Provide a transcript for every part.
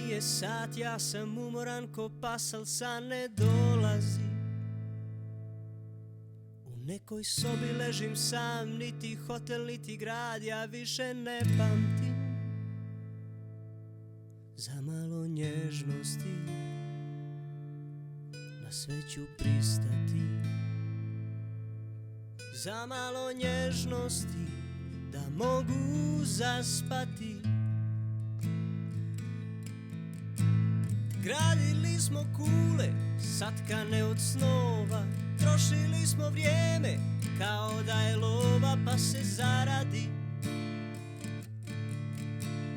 je sat, ja sam umoran ko pas, al san ne dolazi. U nekoj sobi ležim sam, niti hotel, niti grad, ja više ne pamtim. Za malo nježnosti na sve ću pristati. Za malo nježnosti da mogu zaspati. Gradili smo kule, satkane od snova, trošili smo vrijeme kao da je lova, pa se zaradi.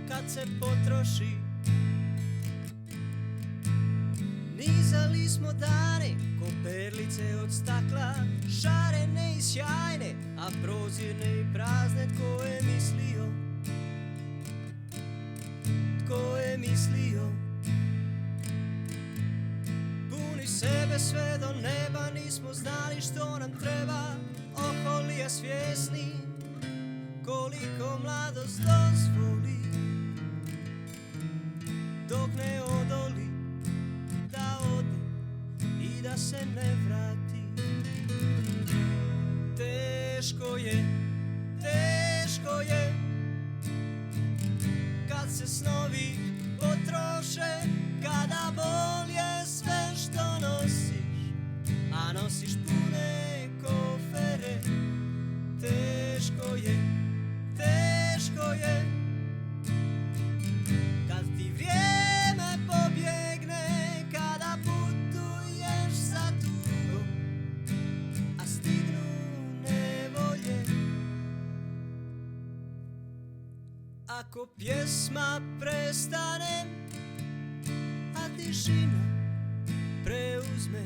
Kad se potroši, nizali smo dane ko perlice od stakla, šarene i sjajne, a prozirne i prazne. Tko je mislio, tko je mislio? Puni sebe sve do neba, nismo znali što nam treba. Oholi je svjesni koliko mladost dozvoli, dok ne odoli da ode i da se ne vrati. Teško je kad se snovi potroše, kada bol je sve što nosiš, a nosiš pune kofere. Teško je kad ti vrijeme pobjegne, kada putuješ za tugom, a stignu nevolje. Ako pjesma prestane, a tišina preuzme,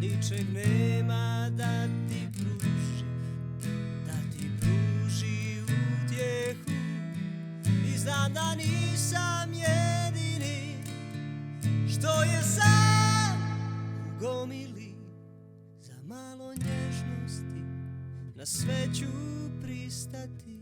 ničeg nema da ti pruži, da ti pruži utjehu. I znam da nisam jedini što je sam u gomili. Za malo nježnosti na sve ću pristati.